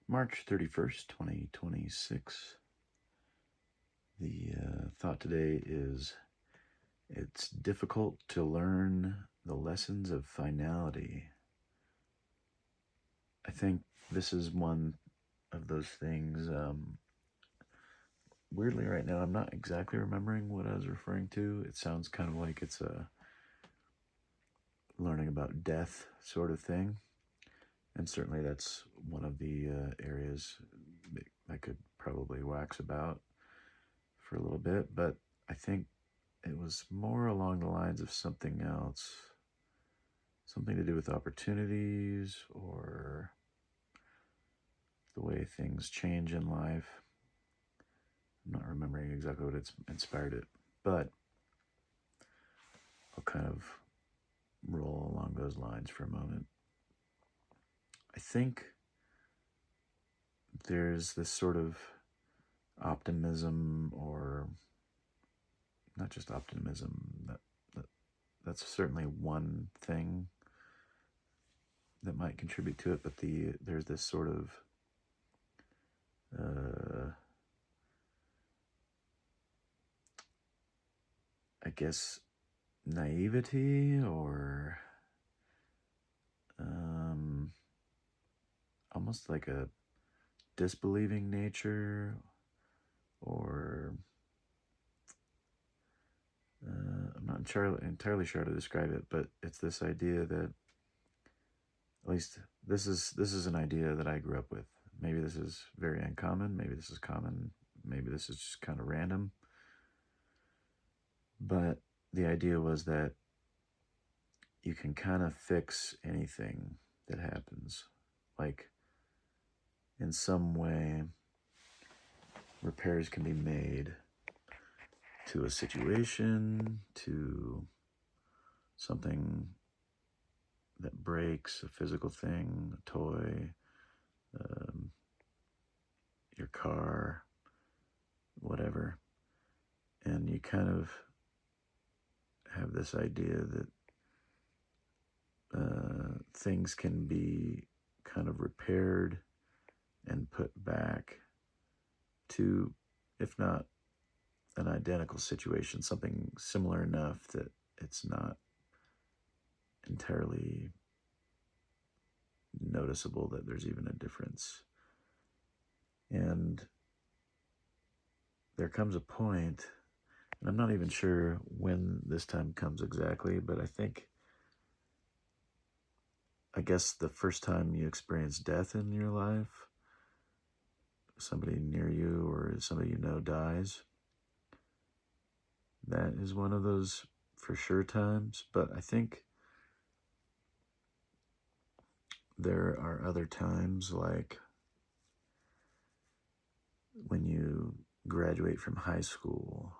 March 31st, 2026. The thought today is it's difficult to learn the lessons of finality. I think this is one of those things. Weirdly, right now, I'm not exactly remembering what I was referring to. It sounds kind of like it's a learning about death sort of thing. And certainly that's one of the areas that I could probably wax about for a little bit, but I think it was more along the lines of something else, something to do with opportunities or the way things change in life. I'm not remembering exactly what it's inspired it, but I'll kind of roll along those lines for a moment. I think there's this sort of optimism, or not just optimism, that's certainly one thing that might contribute to it, but there's this sort of I guess naivety, or almost like a disbelieving nature, or I'm not entirely sure how to describe it, but it's this idea that, at least this is an idea that I grew up with. Maybe this is very uncommon, maybe this is common, maybe this is just kind of random, but the idea was that you can kind of fix anything that happens. Like, in some way, repairs can be made to a situation, to something that breaks, a physical thing, a toy, your car, whatever. And you kind of have this idea that things can be kind of repaired and put back to, if not an identical situation, something similar enough that it's not entirely noticeable that there's even a difference. And there comes a point, and I'm not even sure when this time comes exactly, but I guess the first time you experience death in your life, somebody near you or somebody you know dies, that is one of those for sure times. But I think there are other times, like when you graduate from high school,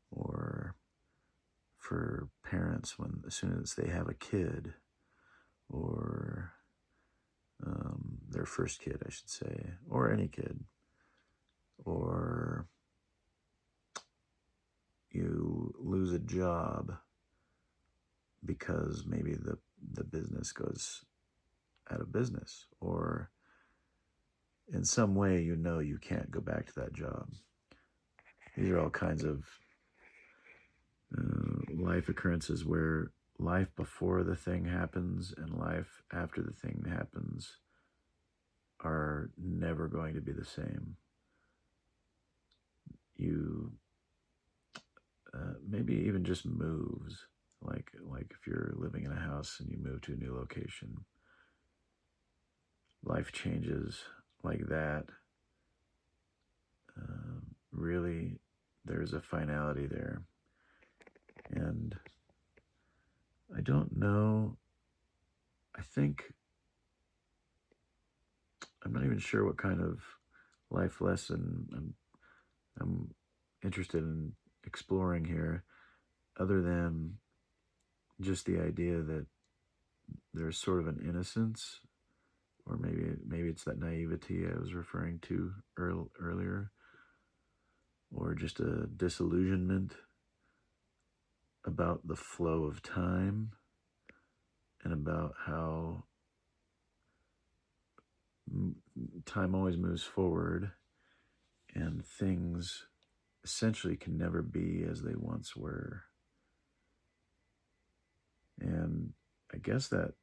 or for parents as soon as they have a kid, or their first kid, I should say, or any kid, or you lose a job because maybe the business goes out of business, or in some way you can't go back to that job. These are all kinds of life occurrences where life before the thing happens and life after the thing happens are never going to be the same. You maybe even just moves, like if you're living in a house and you move to a new location, life changes like that. Really, there's a finality there. And I don't know, I think, I'm not even sure what kind of life lesson I'm interested in exploring here, other than just the idea that there's sort of an innocence, or maybe it's that naivety I was referring to earlier, or just a disillusionment about the flow of time and about how time always moves forward, and things essentially can never be as they once were. And I guess that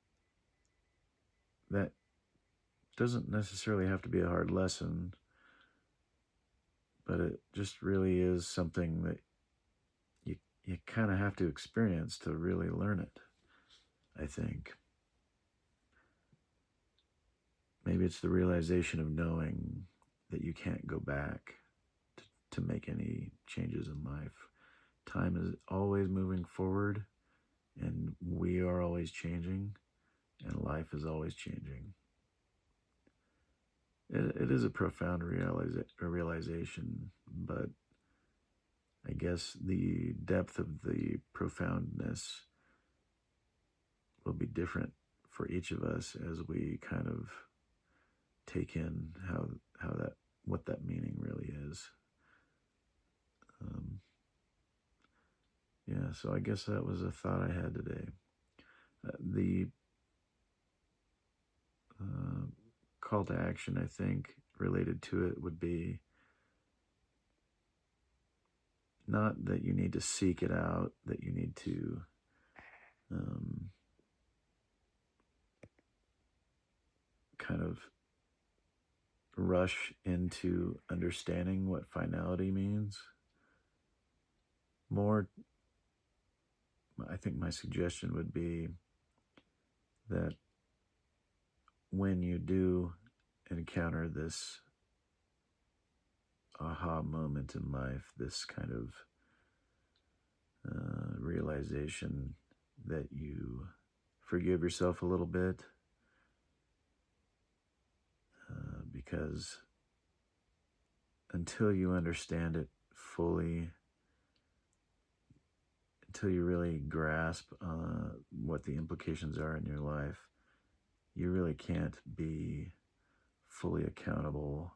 doesn't necessarily have to be a hard lesson, but it just really is something that you kind of have to experience to really learn it, I think. Maybe it's the realization of knowing that you can't go back to make any changes in life. Time is always moving forward, and we are always changing, and life is always changing. It is a profound realization, but I guess the depth of the profoundness will be different for each of us as we kind of take in what that meaning really is. Yeah, so I guess that was a thought I had today. The call to action, I think, related to it would be not that you need to seek it out, that you need to kind of rush into understanding what finality means. More, I think my suggestion would be that when you do encounter this aha moment in life, this kind of realization that you forgive yourself a little bit, because until you understand it fully, until you really grasp what the implications are in your life, you really can't be fully accountable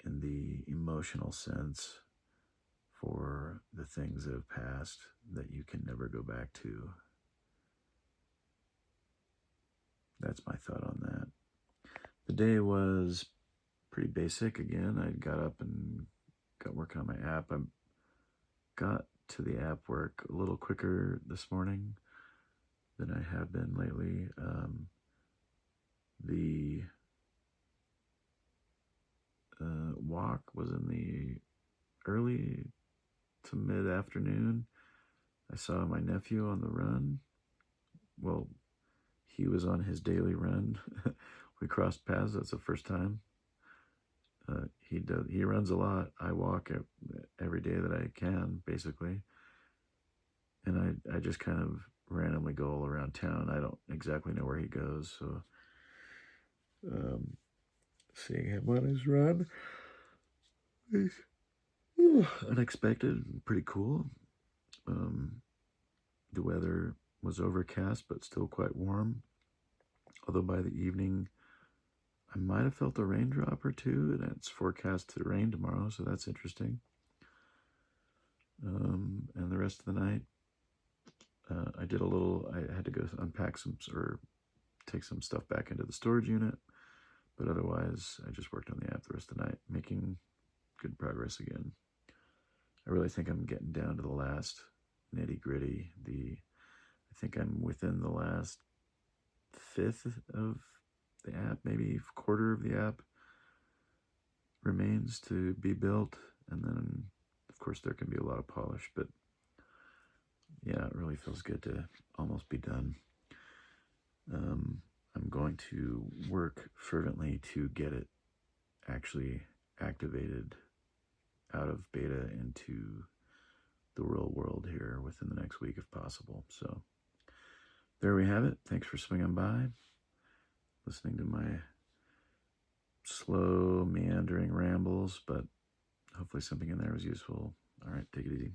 in the emotional sense for the things that have passed that you can never go back to. That's my thought on that. The day was pretty basic again. I got up and got working on my app. I got to the app work a little quicker this morning than I have been lately. The walk was in the early to mid-afternoon. I saw my nephew on the run. Well, he was on his daily run. We crossed paths. That's the first time. He runs a lot. I walk every day that I can, basically. And I just kind of randomly go all around town. I don't exactly know where he goes, so seeing him on his run is unexpected and pretty cool. The weather was overcast, but still quite warm. Although by the evening, I might have felt a raindrop or two, and it's forecast to rain tomorrow, so that's interesting. And the rest of the night, I had to go unpack or take some stuff back into the storage unit, but otherwise, I just worked on the app the rest of the night, making good progress again. I really think I'm getting down to the last nitty gritty. I think I'm within the last fifth of the app, maybe quarter of the app remains to be built, and then of course there can be a lot of polish, but yeah, it really feels good to almost be done. I'm going to work fervently to get it actually activated out of beta into the real world here within the next week if possible. So there we have it. Thanks for swinging by, listening to my slow, meandering rambles, but hopefully something in there was useful. All right, take it easy.